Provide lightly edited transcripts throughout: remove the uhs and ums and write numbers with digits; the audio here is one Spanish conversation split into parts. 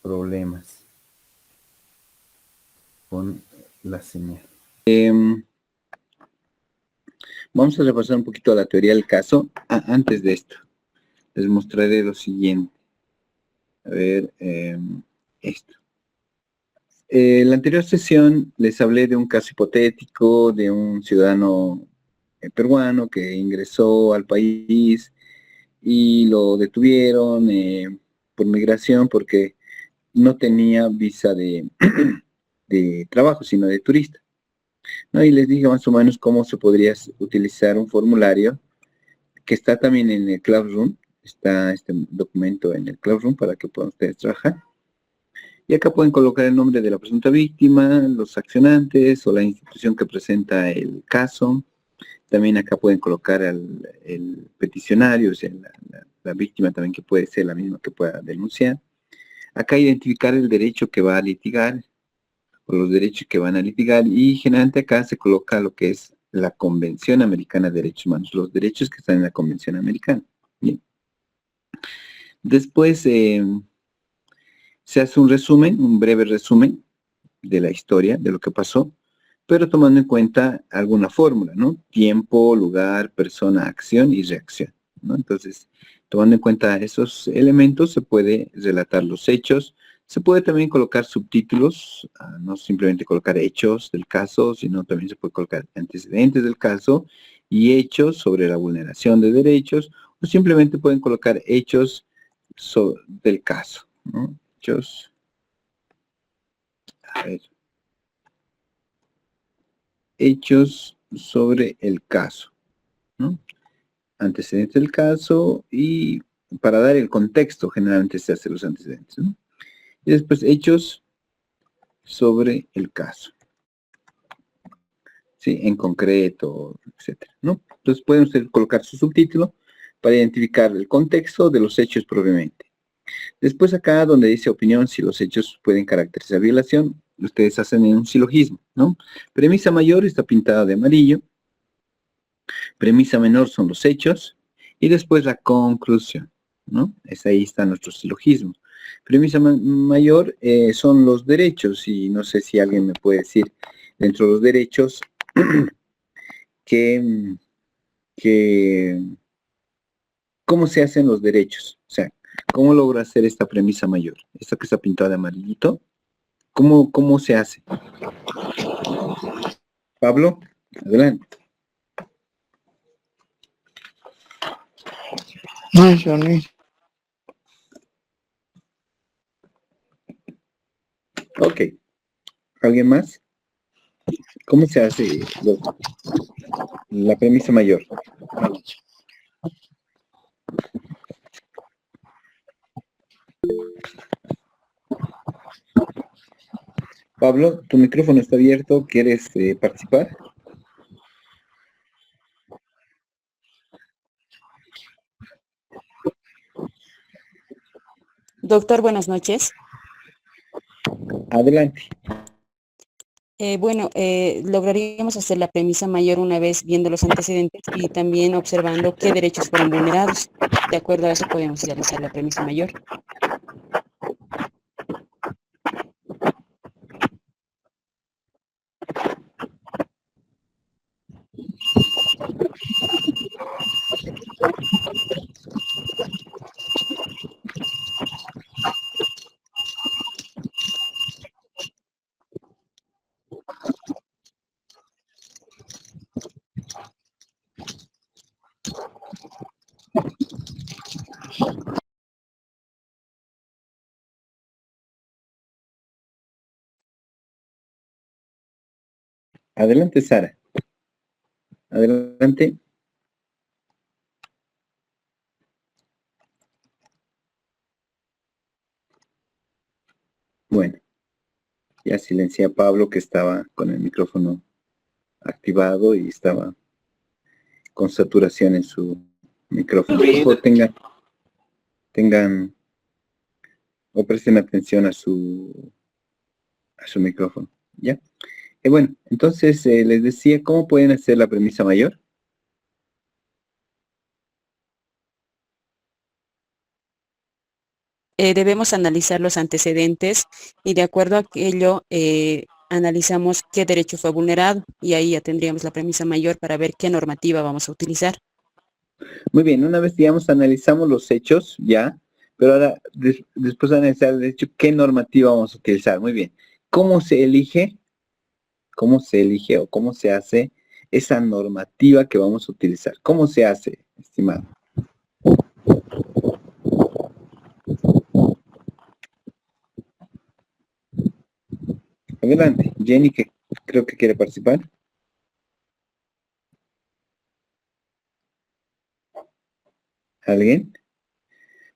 problemas con la señal. Vamos a repasar un poquito la teoría del caso. Antes de esto, les mostraré lo siguiente. A ver, esto. En la anterior sesión les hablé de un caso hipotético de un ciudadano peruano que ingresó al país y lo detuvieron por migración porque no tenía visa de, de trabajo, sino de turista, ¿no? Y les dije más o menos cómo se podría utilizar un formulario que está también en el Classroom. Está este documento en el Classroom para que puedan ustedes trabajar. Y acá pueden colocar el nombre de la presunta víctima, los accionantes o la institución que presenta el caso. También acá pueden colocar el peticionario, o sea, la víctima también, que puede ser la misma que pueda denunciar. Acá identificar el derecho que va a litigar o los derechos que van a litigar, y generalmente acá se coloca lo que es la Convención Americana de Derechos Humanos, los derechos que están en la Convención Americana. Bien. Después se hace un resumen, un breve resumen de la historia, de lo que pasó, pero tomando en cuenta alguna fórmula, ¿no? Tiempo, lugar, persona, acción y reacción, ¿no? Entonces, tomando en cuenta esos elementos, se puede relatar los hechos. Se puede también colocar subtítulos, no simplemente colocar hechos del caso, sino también se puede colocar antecedentes del caso y hechos sobre la vulneración de derechos, o simplemente pueden colocar hechos del caso, ¿no? Hechos, a ver, hechos sobre el caso, ¿no? Antecedentes del caso, y para dar el contexto generalmente se hacen los antecedentes, ¿no? Y después hechos sobre el caso, ¿sí? En concreto, etcétera, ¿no? Entonces pueden ustedes colocar su subtítulo para identificar el contexto de los hechos propiamente. Después acá donde dice opinión, si los hechos pueden caracterizar violación, ustedes hacen un silogismo, ¿no? Premisa mayor está pintada de amarillo, premisa menor son los hechos, y después la conclusión, ¿no? Ahí está nuestro silogismo. Premisa mayor son los derechos, y no sé si alguien me puede decir dentro de los derechos que, cómo se hacen los derechos, o sea, cómo logro hacer esta premisa mayor, esta que está pintada de amarillito, cómo se hace. Pablo, adelante. No, Johnny. Ok, ¿alguien más? ¿Cómo se hace la premisa mayor? Pablo, tu micrófono está abierto, ¿quieres participar? Doctor, buenas noches. Adelante. Lograríamos hacer la premisa mayor una vez viendo los antecedentes y también observando qué derechos fueron vulnerados. De acuerdo a eso podemos realizar la premisa mayor. Adelante, Sara. Adelante. Bueno, ya silencié a Pablo, que estaba con el micrófono activado y estaba con saturación en su micrófono. Por favor, tengan o presten atención a su micrófono, ¿ya? Bueno, entonces les decía, ¿cómo pueden hacer la premisa mayor? debemos analizar los antecedentes y de acuerdo a aquello analizamos qué derecho fue vulnerado y ahí ya tendríamos la premisa mayor para ver qué normativa vamos a utilizar. Muy bien, una vez, digamos, analizamos los hechos, ya, pero ahora, después de analizar el hecho, ¿qué normativa vamos a utilizar? Muy bien. ¿Cómo se elige? ¿Cómo se elige o cómo se hace esa normativa que vamos a utilizar? ¿Cómo se hace, estimado? Adelante, Jenny, que creo que quiere participar. ¿Alguien?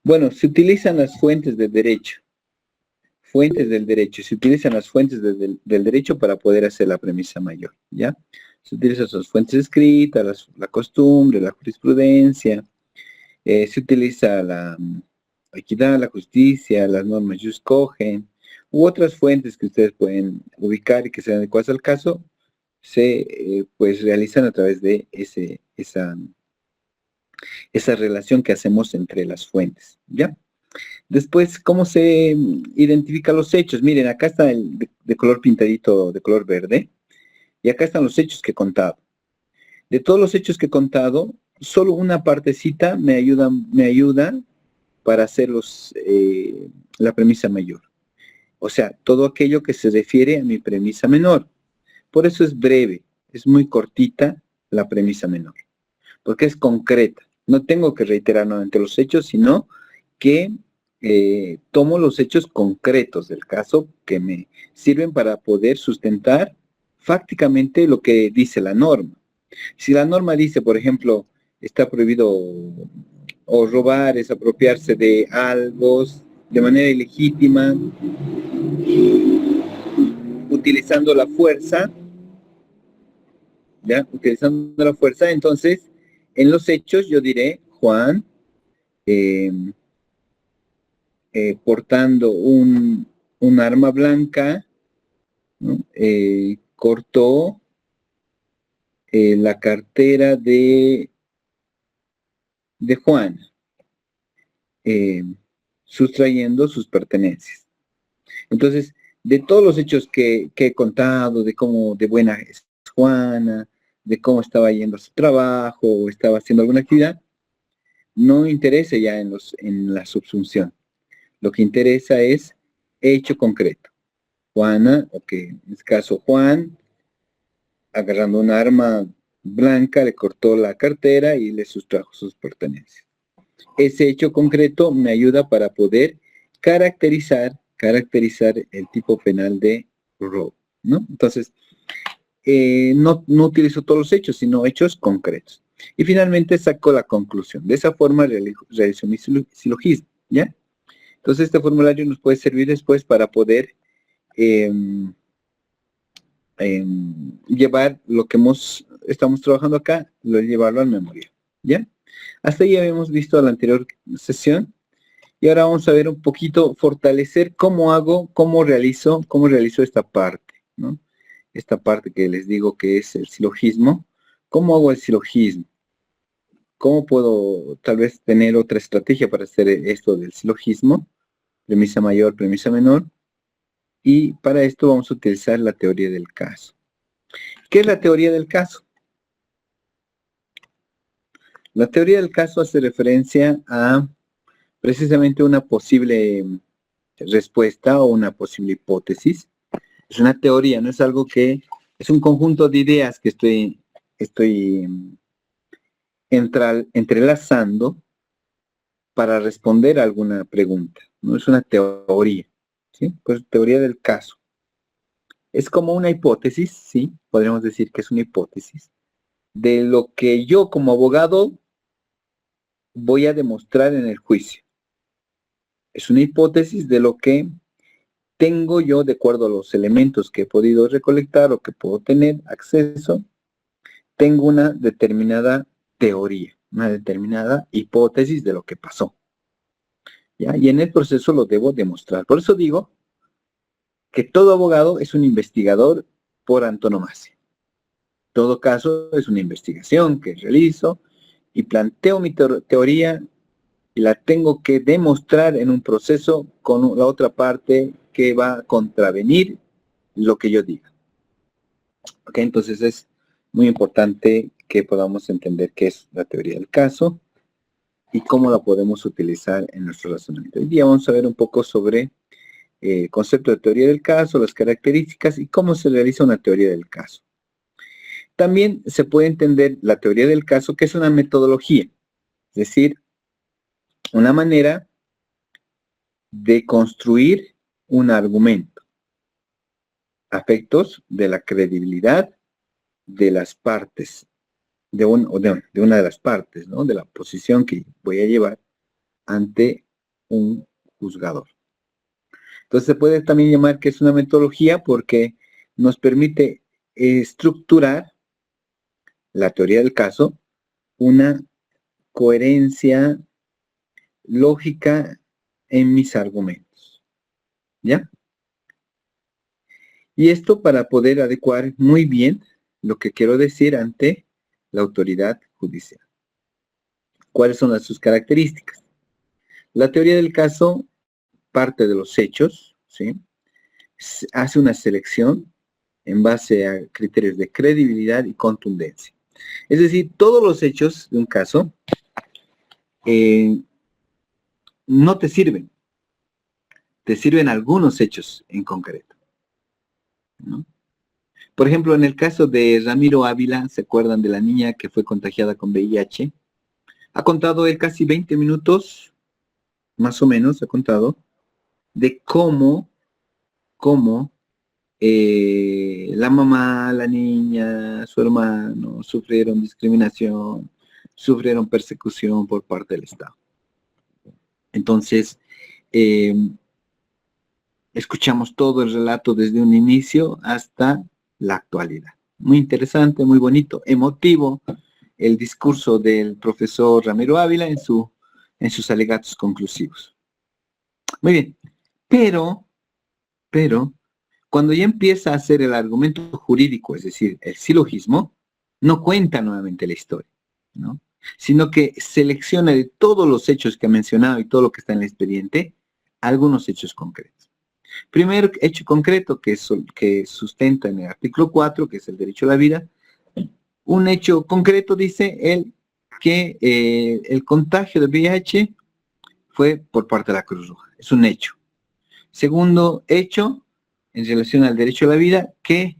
Bueno, se utilizan las fuentes del derecho. Fuentes del derecho. Se utilizan las fuentes del derecho para poder hacer la premisa mayor, ¿ya? Se utilizan sus fuentes escritas, la costumbre, la jurisprudencia. Se utiliza la equidad, la justicia, las normas jus cogen, u otras fuentes que ustedes pueden ubicar y que sean adecuadas al caso, se pues realizan a través de esa relación que hacemos entre las fuentes, ¿ya? Después, ¿cómo se identifican los hechos? Miren, acá está el de color pintadito, de color verde, y acá están los hechos que he contado. De todos los hechos que he contado, solo una partecita me ayuda para hacer la premisa mayor. O sea, todo aquello que se refiere a mi premisa menor. Por eso es breve, es muy cortita la premisa menor, porque es concreta. No tengo que reiterar nuevamente los hechos, sino que tomo los hechos concretos del caso que me sirven para poder sustentar fácticamente lo que dice la norma. Si la norma dice, por ejemplo, está prohibido o robar, es apropiarse de algo de manera ilegítima, utilizando la fuerza, ¿ya? Utilizando la fuerza, entonces, en los hechos yo diré, Juan, portando un arma blanca, ¿no? Cortó la cartera de Juan, sustrayendo sus pertenencias. Entonces, de todos los hechos que he contado, de cómo de buena es Juana, de cómo estaba yendo a su trabajo o estaba haciendo alguna actividad, no interesa ya en la subsunción. Lo que interesa es hecho concreto. Juana, o que en este caso Juan, agarrando un arma blanca, le cortó la cartera y le sustrajo sus pertenencias. Ese hecho concreto me ayuda para poder caracterizar el tipo penal de robo, ¿no? Entonces, no utilizo todos los hechos, sino hechos concretos. Y finalmente saco la conclusión. De esa forma realizo mi silogismo, ¿ya? Entonces, este formulario nos puede servir después para poder llevar lo que estamos trabajando acá, llevarlo al memoria, ¿ya? Hasta ahí habíamos visto la anterior sesión. Y ahora vamos a ver un poquito, fortalecer cómo realizo esta parte, ¿no? Esta parte que les digo que es el silogismo. ¿Cómo hago el silogismo? ¿Cómo puedo tal vez tener otra estrategia para hacer esto del silogismo? Premisa mayor, premisa menor. Y para esto vamos a utilizar la teoría del caso. ¿Qué es la teoría del caso? La teoría del caso hace referencia a precisamente una posible respuesta o una posible hipótesis. Es una teoría, no es algo que, es un conjunto de ideas que estoy entrelazando para responder a alguna pregunta. No es una teoría, ¿sí? Pues teoría del caso. Es como una hipótesis, sí, podríamos decir que es una hipótesis, de lo que yo como abogado voy a demostrar en el juicio. Es una hipótesis de lo que tengo yo de acuerdo a los elementos que he podido recolectar o que puedo tener acceso, tengo una determinada teoría, una determinada hipótesis de lo que pasó. ¿Ya? Y en el proceso lo debo demostrar. Por eso digo que todo abogado es un investigador por antonomasia. Todo caso es una investigación que realizo y planteo mi teoría y la tengo que demostrar en un proceso con la otra parte que va a contravenir lo que yo diga. Ok, entonces es muy importante que podamos entender qué es la teoría del caso y cómo la podemos utilizar en nuestro razonamiento. Hoy día vamos a ver un poco sobre el concepto de teoría del caso, las características y cómo se realiza una teoría del caso. También se puede entender la teoría del caso, que es una metodología, es decir, una manera de construir un argumento, a efectos de la credibilidad de las partes, de una de las partes, ¿no? De la posición que voy a llevar ante un juzgador. Entonces se puede también llamar que es una metodología porque nos permite estructurar la teoría del caso, una coherencia lógica en mis argumentos. ¿Ya? Y esto para poder adecuar muy bien lo que quiero decir ante la autoridad judicial. ¿Cuáles son sus características? La teoría del caso parte de los hechos, ¿sí? Hace una selección en base a criterios de credibilidad y contundencia. Es decir, todos los hechos de un caso no te sirven algunos hechos en concreto, ¿no? Por ejemplo, en el caso de Ramiro Ávila, ¿se acuerdan de la niña que fue contagiada con VIH? Ha contado él casi 20 minutos, más o menos, ha contado, de cómo la mamá, la niña, su hermano sufrieron discriminación, sufrieron persecución por parte del Estado. Entonces, escuchamos todo el relato desde un inicio hasta la actualidad. Muy interesante, muy bonito, emotivo el discurso del profesor Ramiro Ávila en sus alegatos conclusivos. Muy bien, pero, cuando ya empieza a hacer el argumento jurídico, es decir, el silogismo, no cuenta nuevamente la historia, ¿no? Sino que selecciona de todos los hechos que ha mencionado y todo lo que está en el expediente, algunos hechos concretos. Primer hecho concreto que sustenta en el artículo 4, que es el derecho a la vida. Un hecho concreto dice él que el contagio de VIH fue por parte de la Cruz Roja. Es un hecho. Segundo hecho, en relación al derecho a la vida, que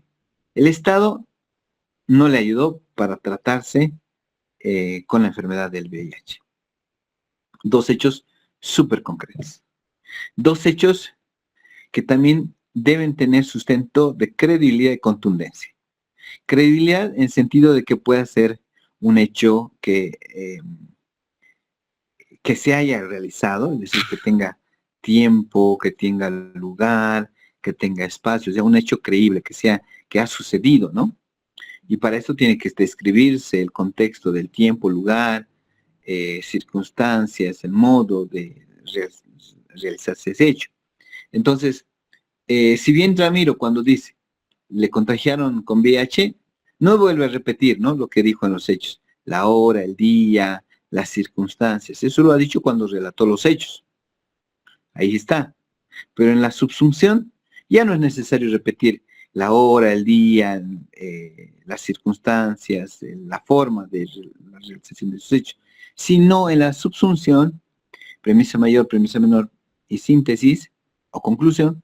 el Estado no le ayudó para tratarse con la enfermedad del VIH. Dos hechos súper concretos. Dos hechos que también deben tener sustento de credibilidad y contundencia. Credibilidad en sentido de que pueda ser un hecho que se haya realizado, es decir, que tenga tiempo, que tenga lugar, que tenga espacio, o sea, un hecho creíble, que ha sucedido, ¿no? Y para eso tiene que describirse el contexto del tiempo, lugar, circunstancias, el modo de realizarse ese hecho. Entonces, si bien Ramiro cuando dice, le contagiaron con VIH, no vuelve a repetir, ¿no? Lo que dijo en los hechos, la hora, el día, las circunstancias. Eso lo ha dicho cuando relató los hechos. Ahí está. Pero en la subsunción ya no es necesario repetir la hora, el día, las circunstancias, la forma de la realización de esos hechos, sino en la subsunción, premisa mayor, premisa menor y síntesis o conclusión,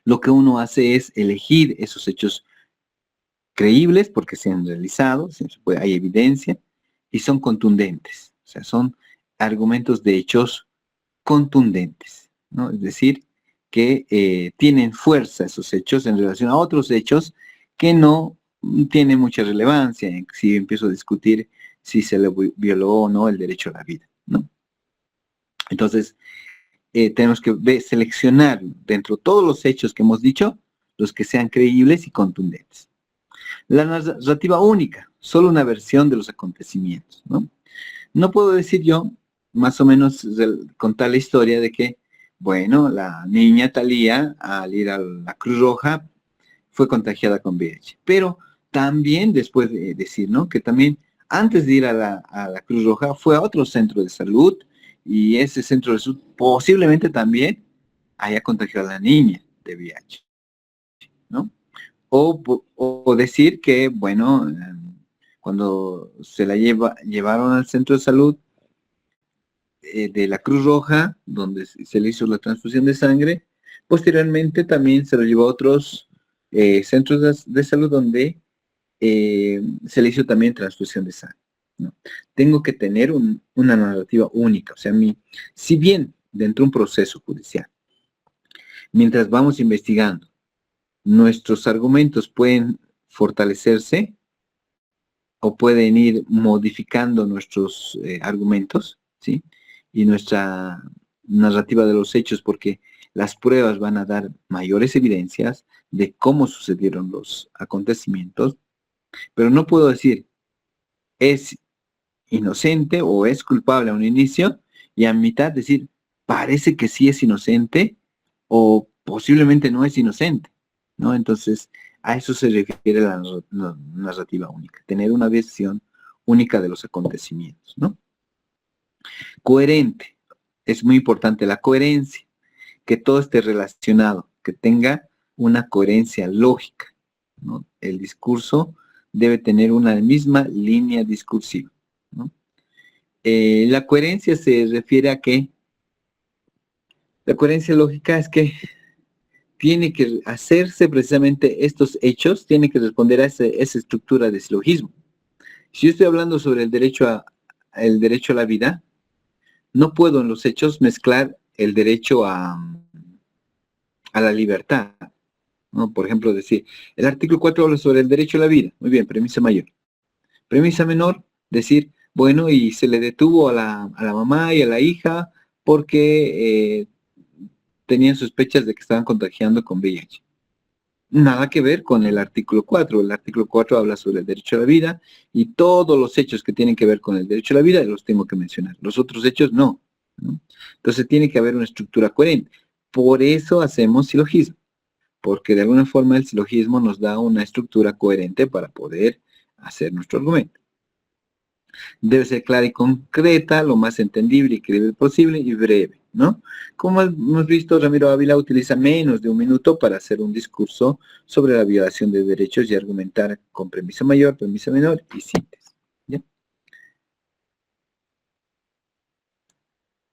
lo que uno hace es elegir esos hechos creíbles porque se han realizado, hay evidencia, y son contundentes. O sea, son argumentos de hechos contundentes, ¿no? Es decir, que tienen fuerza esos hechos en relación a otros hechos que no tienen mucha relevancia si empiezo a discutir si se le violó o no el derecho a la vida, ¿no? Entonces, tenemos que seleccionar dentro de todos los hechos que hemos dicho, los que sean creíbles y contundentes. La narrativa única, solo una versión de los acontecimientos, ¿no? No puedo decir yo, más o menos, contar la historia de que, bueno, la niña Talía, al ir a la Cruz Roja, fue contagiada con VIH. Pero también, después de decir, ¿no? Que también, antes de ir a la Cruz Roja, fue a otro centro de salud y ese centro de salud posiblemente también haya contagiado a la niña de VIH, ¿no? O decir que, bueno, cuando se la llevaron al centro de salud de la Cruz Roja, donde se le hizo la transfusión de sangre, posteriormente también se lo llevó a otros centros de salud donde se le hizo también transfusión de sangre, ¿no? Tengo que tener una narrativa única, o sea, si bien dentro de un proceso judicial, mientras vamos investigando, nuestros argumentos pueden fortalecerse o pueden ir modificando nuestros argumentos, ¿sí? Y nuestra narrativa de los hechos, porque las pruebas van a dar mayores evidencias de cómo sucedieron los acontecimientos, pero no puedo decir es inocente o es culpable a un inicio y a mitad decir parece que sí es inocente o posiblemente no es inocente, ¿no? Entonces, a eso se refiere la narrativa única, tener una visión única de los acontecimientos, ¿no? Coherente, es muy importante la coherencia, que todo esté relacionado, que tenga una coherencia lógica, ¿no? El discurso debe tener una misma línea discursiva, ¿no? La coherencia se refiere a que la coherencia lógica es que tiene que hacerse precisamente estos hechos, tiene que responder a esa estructura de silogismo. Si yo estoy hablando sobre el derecho a la vida, no puedo en los hechos mezclar el derecho a la libertad, ¿no? Por ejemplo, decir, el artículo 4 habla sobre el derecho a la vida. Muy bien, premisa mayor. Premisa menor, decir, bueno, y se le detuvo a la mamá y a la hija porque tenían sospechas de que estaban contagiando con VIH. Nada que ver con el artículo 4. El artículo 4 habla sobre el derecho a la vida y todos los hechos que tienen que ver con el derecho a la vida los tengo que mencionar. Los otros hechos no, ¿no? Entonces tiene que haber una estructura coherente. Por eso hacemos silogismo, porque de alguna forma el silogismo nos da una estructura coherente para poder hacer nuestro argumento. Debe ser clara y concreta, lo más entendible y creíble posible y breve, ¿no? Como hemos visto, Ramiro Ávila utiliza menos de un minuto para hacer un discurso sobre la violación de derechos y argumentar con premisa mayor, premisa menor y síntesis, ¿ya?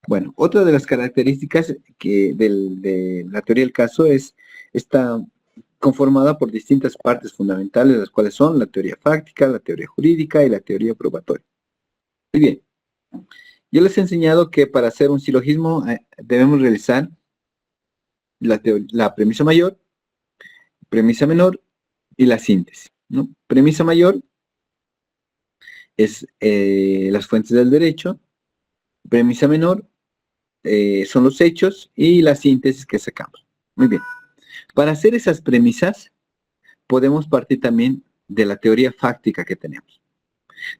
Bueno, otra de las características de la teoría del caso está conformada por distintas partes fundamentales, las cuales son la teoría fáctica, la teoría jurídica y la teoría probatoria. Muy bien. Yo les he enseñado que para hacer un silogismo debemos realizar la premisa mayor, premisa menor y la síntesis, ¿no? Premisa mayor es las fuentes del derecho, premisa menor son los hechos y la síntesis que sacamos. Muy bien. Para hacer esas premisas podemos partir también de la teoría fáctica que tenemos,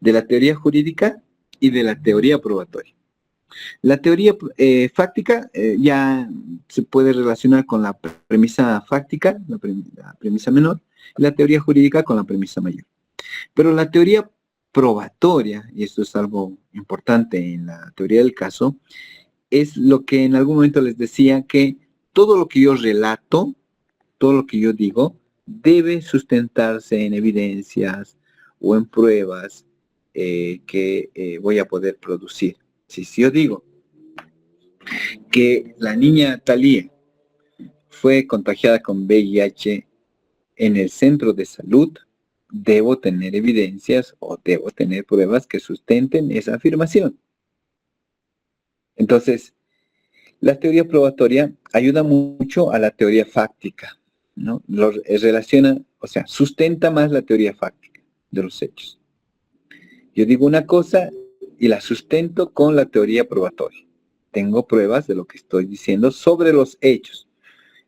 de la teoría jurídica y de la teoría probatoria. La teoría fáctica ya se puede relacionar con la premisa fáctica, la premisa menor, y la teoría jurídica con la premisa mayor. Pero la teoría probatoria, y esto es algo importante en la teoría del caso, es lo que en algún momento les decía, que todo lo que yo relato, todo lo que yo digo, debe sustentarse en evidencias o en pruebas que voy a poder producir. Si yo digo que la niña Talía fue contagiada con VIH en el centro de salud, debo tener evidencias o debo tener pruebas que sustenten esa afirmación. Entonces, la teoría probatoria ayuda mucho a la teoría fáctica, ¿no? Relaciona, o sea, sustenta más la teoría fáctica de los hechos. Yo digo una cosa y la sustento con la teoría probatoria. Tengo pruebas de lo que estoy diciendo sobre los hechos.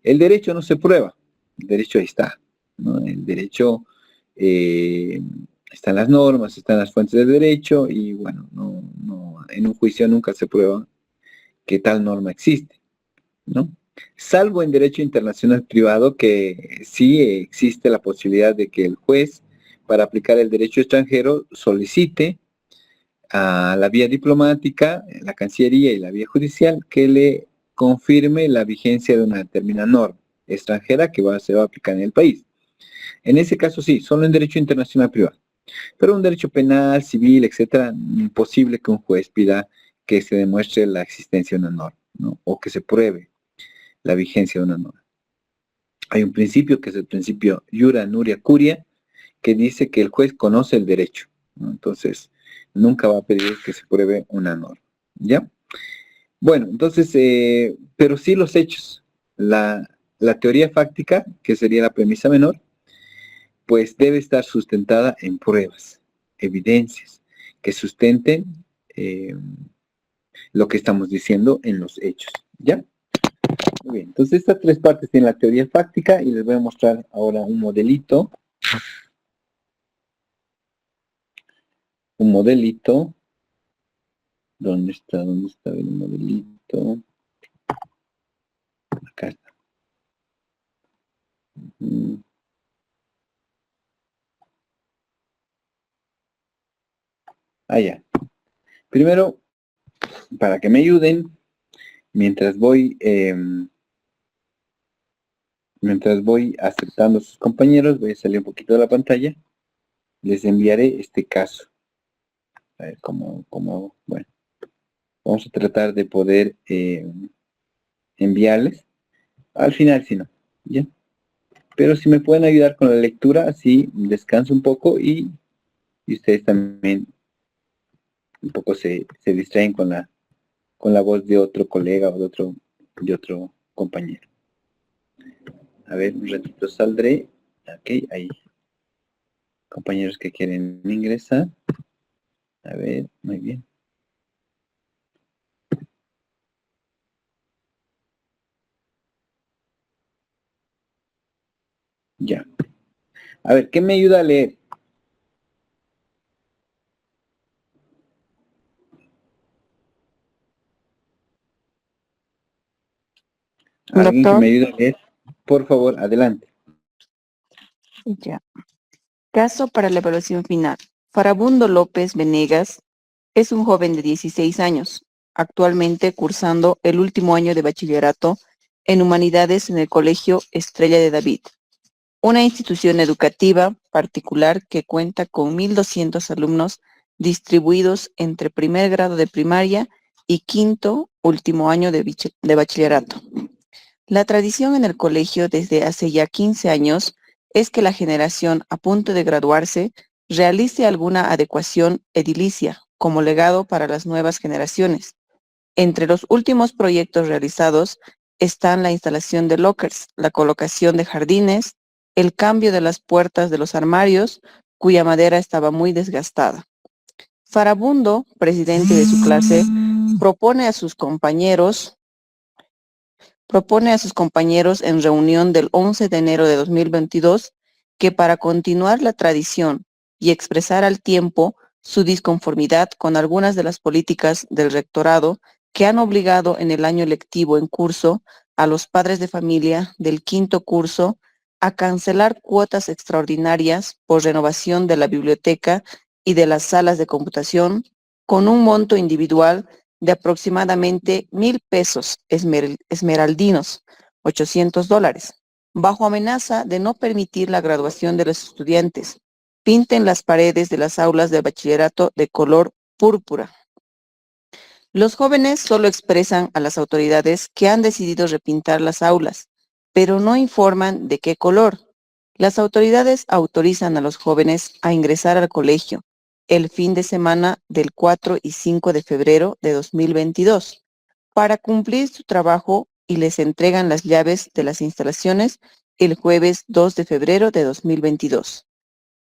El derecho no se prueba, el derecho ahí está, ¿no? El derecho están las normas, están las fuentes del derecho y bueno, en un juicio nunca se prueba que tal norma existe, ¿no? Salvo en derecho internacional privado, que sí existe la posibilidad de que el juez, para aplicar el derecho extranjero, solicite a la vía diplomática, la Cancillería y la vía judicial, que le confirme la vigencia de una determinada norma extranjera que se va a aplicar en el país. En ese caso sí, solo en derecho internacional privado. Pero un derecho penal, civil, etcétera, imposible que un juez pida que se demuestre la existencia de una norma, ¿no? O que se pruebe la vigencia de una norma. Hay un principio que es el principio iura nuria curia, que dice que el juez conoce el derecho, ¿no? Entonces, nunca va a pedir que se pruebe una norma, ¿ya? Bueno, entonces, pero sí los hechos. La teoría fáctica, que sería la premisa menor, pues debe estar sustentada en pruebas, evidencias, que sustenten lo que estamos diciendo en los hechos, ¿ya? Muy bien, entonces estas tres partes tienen la teoría fáctica y les voy a mostrar ahora un modelito. Un modelito. ¿Dónde está? ¿Dónde está el modelito? Acá está. Ya. Primero, para que me ayuden, mientras voy aceptando a sus compañeros, voy a salir un poquito de la pantalla. Les enviaré este caso. A ver bueno, vamos a tratar de poder enviarles. Al final, si no, ¿ya? Pero si me pueden ayudar con la lectura, así descanso un poco y ustedes también un poco se distraen con la voz de otro colega o de otro compañero. A ver, un ratito saldré. Ok, hay compañeros que quieren ingresar. A ver, muy bien. Ya. A ver, ¿qué me ayuda a leer? ¿Alguien que Doctor, me ayude a leer? Por favor, adelante. ya. Caso para la evaluación final. Farabundo López Venegas es un joven de 16 años, actualmente cursando el último año de bachillerato en Humanidades en el Colegio Estrella de David, una institución educativa particular que cuenta con 1.200 alumnos distribuidos entre primer grado de primaria y quinto último año de bachillerato. La tradición en el colegio desde hace ya 15 años es que la generación a punto de graduarse realice alguna adecuación edilicia como legado para las nuevas generaciones. Entre los últimos proyectos realizados están la instalación de lockers, la colocación de jardines, el cambio de las puertas de los armarios, cuya madera estaba muy desgastada. Farabundo, presidente de su clase, propone a sus compañeros en reunión del 11 de enero de 2022 que para continuar la tradición y expresar al tiempo su disconformidad con algunas de las políticas del rectorado que han obligado en el año lectivo en curso a los padres de familia del quinto curso a cancelar cuotas extraordinarias por renovación de la biblioteca y de las salas de computación con un monto individual de aproximadamente 1,000 pesos esmeraldinos, $800, bajo amenaza de no permitir la graduación de los estudiantes. Pinten las paredes de las aulas de bachillerato de color púrpura. Los jóvenes solo expresan a las autoridades que han decidido repintar las aulas, pero no informan de qué color. Las autoridades autorizan a los jóvenes a ingresar al colegio el fin de semana del 4 y 5 de febrero de 2022 para cumplir su trabajo y les entregan las llaves de las instalaciones el jueves 2 de febrero de 2022.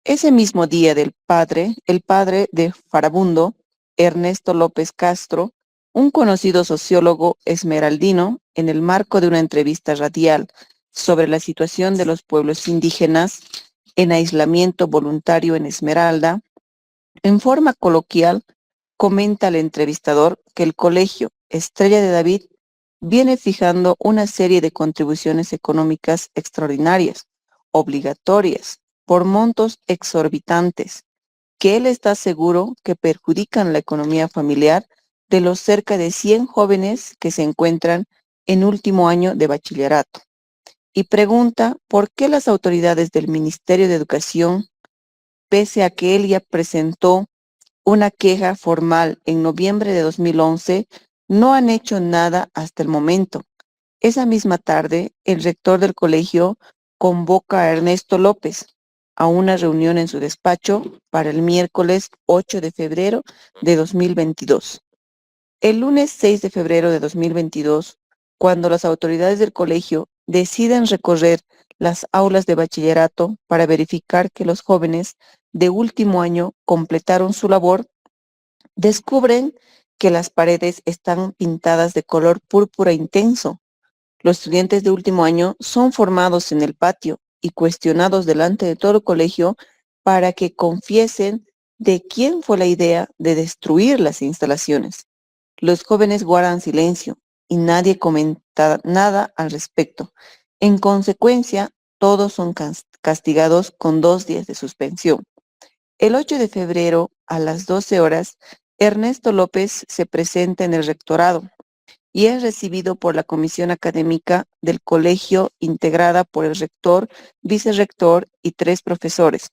Ese mismo día el padre de Farabundo, Ernesto López Castro, un conocido sociólogo esmeraldino, en el marco de una entrevista radial sobre la situación de los pueblos indígenas en aislamiento voluntario en Esmeralda, en forma coloquial, comenta al entrevistador que el colegio Estrella de David viene fijando una serie de contribuciones económicas extraordinarias, obligatorias, por montos exorbitantes, que él está seguro que perjudican la economía familiar de los cerca de 100 jóvenes que se encuentran en último año de bachillerato. Y pregunta por qué las autoridades del Ministerio de Educación, pese a que él ya presentó una queja formal en noviembre de 2011, no han hecho nada hasta el momento. Esa misma tarde, el rector del colegio convoca a Ernesto López a una reunión en su despacho para el miércoles 8 de febrero de 2022. El lunes 6 de febrero de 2022, cuando las autoridades del colegio deciden recorrer las aulas de bachillerato para verificar que los jóvenes de último año completaron su labor, descubren que las paredes están pintadas de color púrpura intenso. Los estudiantes de último año son formados en el patio y cuestionados delante de todo el colegio para que confiesen de quién fue la idea de destruir las instalaciones. Los jóvenes guardan silencio y nadie comenta nada al respecto. En consecuencia, todos son castigados con 2 días de suspensión. El 8 de febrero, a las 12 horas, Ernesto López se presenta en el rectorado y es recibido por la comisión académica del colegio integrada por el rector, vicerrector y 3 profesores,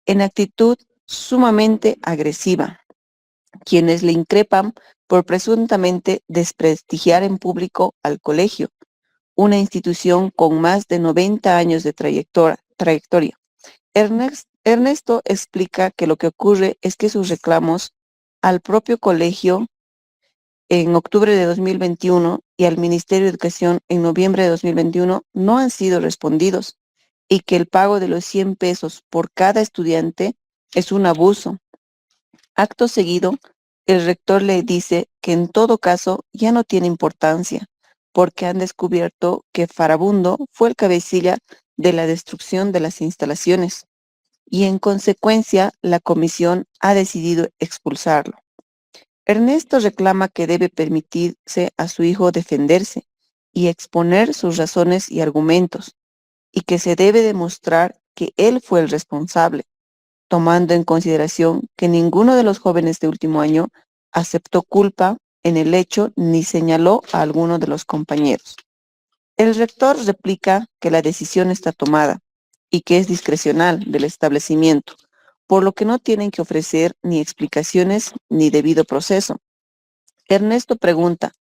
en actitud sumamente agresiva, quienes le increpan por presuntamente desprestigiar en público al colegio, una institución con más de 90 años de trayectoria. Ernesto explica que lo que ocurre es que sus reclamos al propio colegio en octubre de 2021 y al Ministerio de Educación en noviembre de 2021 no han sido respondidos y que el pago de los 100 pesos por cada estudiante es un abuso. Acto seguido, el rector le dice que en todo caso ya no tiene importancia porque han descubierto que Farabundo fue el cabecilla de la destrucción de las instalaciones y en consecuencia la comisión ha decidido expulsarlo. Ernesto reclama que debe permitirse a su hijo defenderse y exponer sus razones y argumentos, y que se debe demostrar que él fue el responsable, tomando en consideración que ninguno de los jóvenes de último año aceptó culpa en el hecho ni señaló a alguno de los compañeros. El rector replica que la decisión está tomada y que es discrecional del establecimiento, por lo que no tienen que ofrecer ni explicaciones ni debido proceso. Ernesto pregunta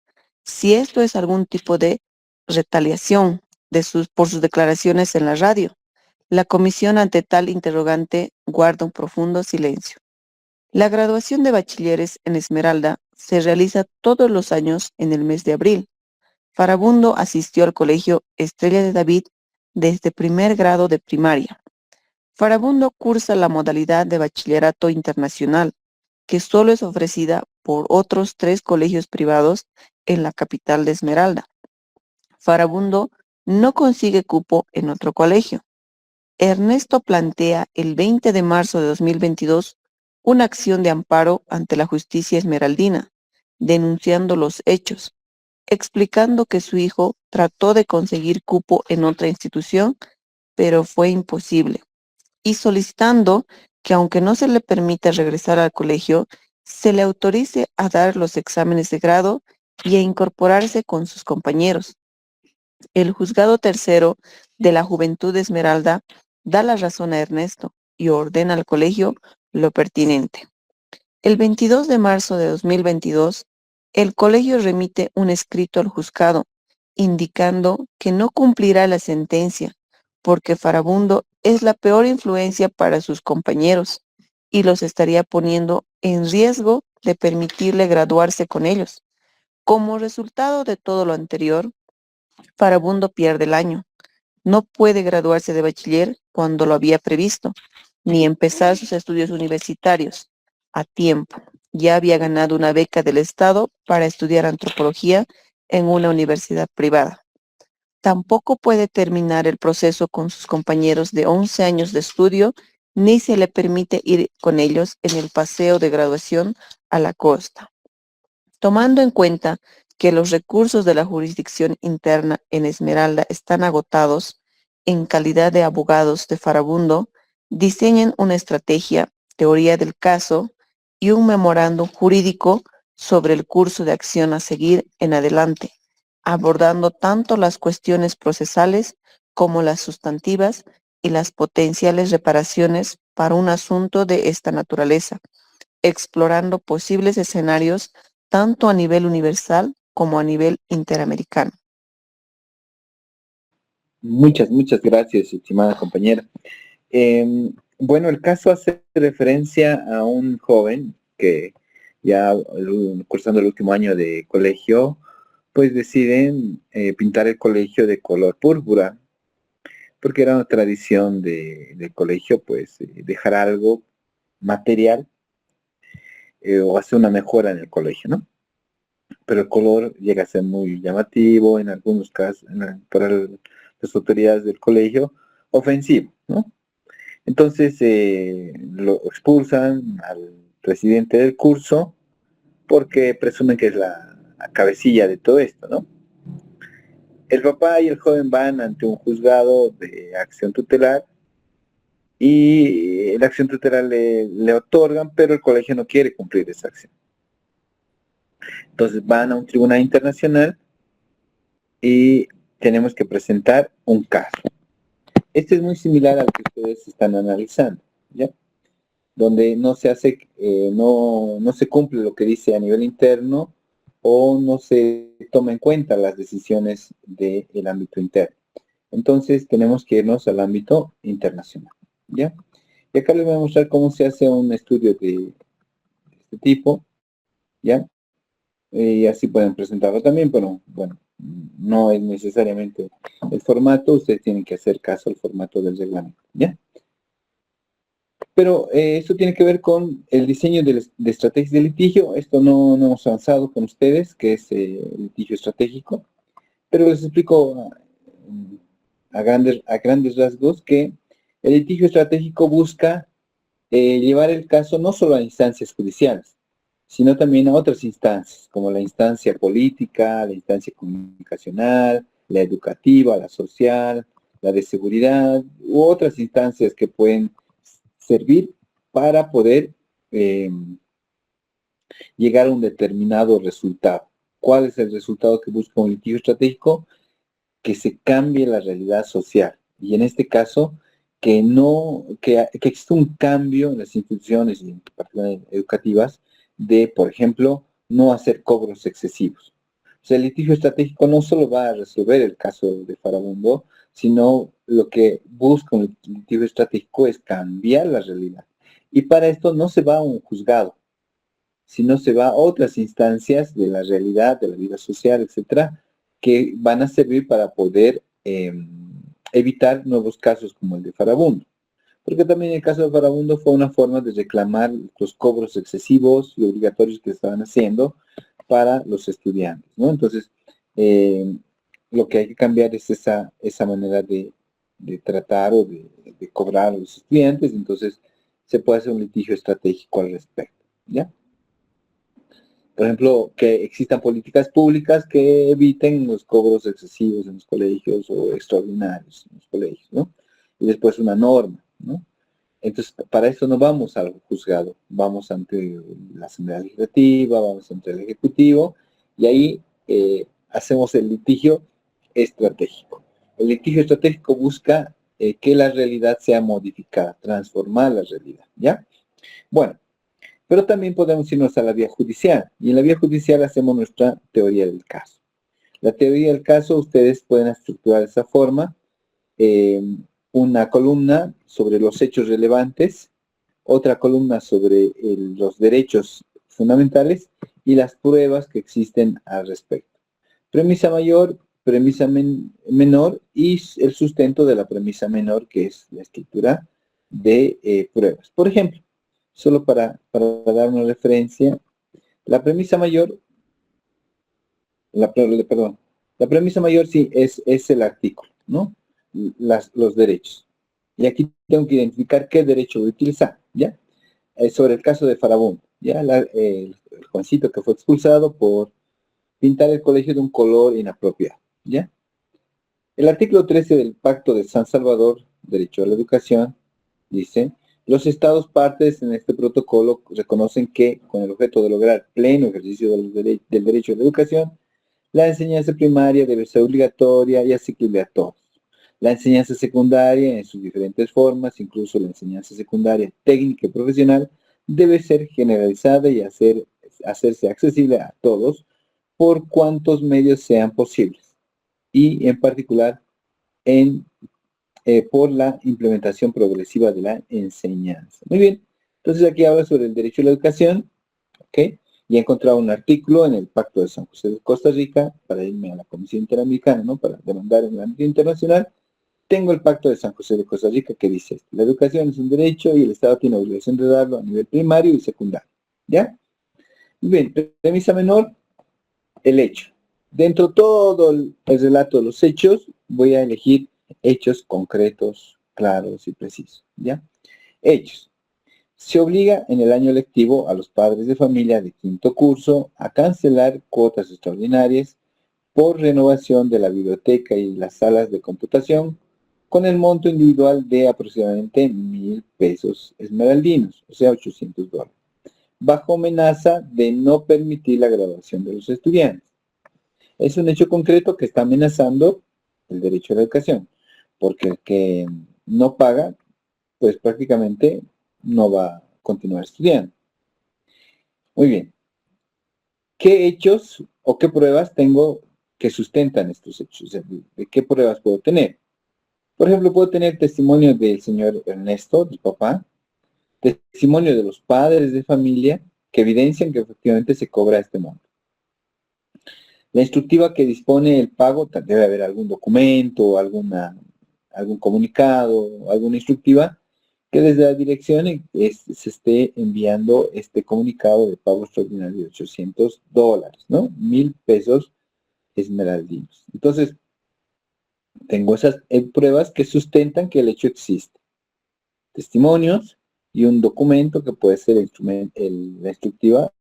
si esto es algún tipo de retaliación por sus declaraciones en la radio. La comisión ante tal interrogante guarda un profundo silencio. La graduación de bachilleres en Esmeralda se realiza todos los años en el mes de abril. Farabundo asistió al colegio Estrella de David desde primer grado de primaria. Farabundo cursa la modalidad de bachillerato internacional, que solo es ofrecida por otros 3 colegios privados en la capital de Esmeralda. Farabundo no consigue cupo en otro colegio. Ernesto plantea el 20 de marzo de 2022 una acción de amparo ante la justicia esmeraldina, denunciando los hechos, explicando que su hijo trató de conseguir cupo en otra institución, pero fue imposible, y solicitando que aunque no se le permita regresar al colegio, se le autorice a dar los exámenes de grado y a incorporarse con sus compañeros. El juzgado tercero de la Juventud de Esmeralda da la razón a Ernesto y ordena al colegio lo pertinente. El 22 de marzo de 2022, el colegio remite un escrito al juzgado indicando que no cumplirá la sentencia porque Farabundo es la peor influencia para sus compañeros y los estaría poniendo en riesgo de permitirle graduarse con ellos. Como resultado de todo lo anterior, Farabundo pierde el año. No puede graduarse de bachiller cuando lo había previsto, ni empezar sus estudios universitarios a tiempo. Ya había ganado una beca del Estado para estudiar antropología en una universidad privada. Tampoco puede terminar el proceso con sus compañeros de 11 años de estudio, ni se le permite ir con ellos en el paseo de graduación a la costa. Tomando en cuenta que los recursos de la jurisdicción interna en Esmeralda están agotados, en calidad de abogados de Farabundo, diseñan una estrategia teoría del caso y un memorándum jurídico sobre el curso de acción a seguir en adelante, abordando tanto las cuestiones procesales como las sustantivas y las potenciales reparaciones para un asunto de esta naturaleza, explorando posibles escenarios tanto a nivel universal como a nivel interamericano. Muchas gracias, estimada compañera. Bueno, el caso hace referencia a un joven que ya cursando el último año de colegio, pues deciden pintar el colegio de color púrpura, porque era una tradición del colegio, pues dejar algo material o hacer una mejora en el colegio, ¿no? Pero el color llega a ser muy llamativo, en algunos casos, para las autoridades del colegio, ofensivo, ¿no? Entonces lo expulsan al presidente del curso porque presumen que es la cabecilla de todo esto, ¿no? El papá y el joven van ante un juzgado de acción tutelar y la acción tutelar le otorgan, pero el colegio no quiere cumplir esa acción. Entonces van a un tribunal internacional y tenemos que presentar un caso. Este es muy similar al que ustedes están analizando, ¿ya? Donde no se hace, no se cumple lo que dice a nivel interno o no se toma en cuenta las decisiones del ámbito interno. Entonces tenemos que irnos al ámbito internacional, ¿ya? Y acá les voy a mostrar cómo se hace un estudio de este tipo, ¿ya? Y así pueden presentarlo también, pero bueno, no es necesariamente el formato, ustedes tienen que hacer caso al formato del reglamento, ¿ya? Pero esto tiene que ver con el diseño de estrategias de litigio. Esto no hemos avanzado con ustedes, que es litigio estratégico, pero les explico a grandes rasgos que el litigio estratégico busca llevar el caso no solo a instancias judiciales, sino también a otras instancias, como la instancia política, la instancia comunicacional, la educativa, la social, la de seguridad, u otras instancias que pueden servir para poder llegar a un determinado resultado. ¿Cuál es el resultado que busca un litigio estratégico? Que se cambie la realidad social. Y en este caso, que existe un cambio en las instituciones, y en particular educativas, de, por ejemplo, no hacer cobros excesivos. O sea, el litigio estratégico no solo va a resolver el caso de Farabundo, sino lo que busca un litigio estratégico es cambiar la realidad. Y para esto no se va a un juzgado, sino se va a otras instancias de la realidad, de la vida social, etcétera, que van a servir para poder evitar nuevos casos como el de Farabundo. Porque también el caso de Farabundo fue una forma de reclamar los cobros excesivos y obligatorios que estaban haciendo para los estudiantes, ¿no? Entonces, lo que hay que cambiar es esa manera de tratar o de cobrar a los estudiantes, entonces se puede hacer un litigio estratégico al respecto, ¿ya? Por ejemplo, que existan políticas públicas que eviten los cobros excesivos en los colegios o extraordinarios en los colegios, ¿no? Y después una norma, ¿no? Entonces, para eso no vamos al juzgado, vamos ante la Asamblea Legislativa, vamos ante el Ejecutivo, y ahí hacemos el litigio estratégico. El litigio estratégico busca que la realidad sea modificada, transformar la realidad, ¿ya? Bueno, pero también podemos irnos a la vía judicial, y en la vía judicial hacemos nuestra teoría del caso. La teoría del caso ustedes pueden estructurar de esa forma, una columna sobre los hechos relevantes, otra columna sobre los derechos fundamentales y las pruebas que existen al respecto. Premisa mayor, premisa menor y el sustento de la premisa menor, que es la escritura de pruebas. Por ejemplo, solo para dar una referencia, la premisa mayor, la premisa mayor sí es el artículo, ¿no? Los derechos. Y aquí tengo que identificar qué derecho voy a utilizar, ¿ya? Sobre el caso de Farabundo, ¿ya? El jovencito que fue expulsado por pintar el colegio de un color inapropiado, ¿ya? El artículo 13 del Pacto de San Salvador, Derecho a la Educación, dice: Los estados partes en este protocolo reconocen que, con el objeto de lograr pleno ejercicio del derecho a la educación, la enseñanza primaria debe ser obligatoria y asequible a todos. La enseñanza secundaria en sus diferentes formas, incluso la enseñanza secundaria técnica y profesional, debe ser generalizada y hacerse accesible a todos por cuantos medios sean posibles. Y en particular por la implementación progresiva de la enseñanza. Muy bien, entonces aquí habla sobre el derecho a la educación, ¿ok? Y he encontrado un artículo en el Pacto de San José de Costa Rica, para irme a la Comisión Interamericana, ¿no? Para demandar en el ámbito internacional. Tengo el Pacto de San José de Costa Rica que dice esto: la educación es un derecho y el Estado tiene obligación de darlo a nivel primario y secundario, ¿ya? Muy bien, premisa menor, el hecho. Dentro de todo el relato de los hechos, voy a elegir hechos concretos, claros y precisos, ¿ya? Hechos. Se obliga en el año lectivo a los padres de familia de quinto curso a cancelar cuotas extraordinarias por renovación de la biblioteca y las salas de computación con el monto individual de aproximadamente 1,000 pesos esmeraldinos, o sea, $800, bajo amenaza de no permitir la graduación de los estudiantes. Es un hecho concreto que está amenazando el derecho a la educación, porque el que no paga, pues prácticamente no va a continuar estudiando. Muy bien. ¿Qué hechos o qué pruebas tengo que sustentan estos hechos? O sea, ¿de qué pruebas puedo tener? Por ejemplo, puedo tener testimonio del señor Ernesto, del papá, testimonio de los padres de familia que evidencian que efectivamente se cobra este monto. La instructiva que dispone el pago, debe haber algún documento, algún comunicado, alguna instructiva que desde la dirección se esté enviando este comunicado de pago extraordinario de $800, ¿no? 1,000 pesos esmeraldinos. Entonces, tengo esas pruebas que sustentan que el hecho existe. Testimonios y un documento que puede ser la instructiva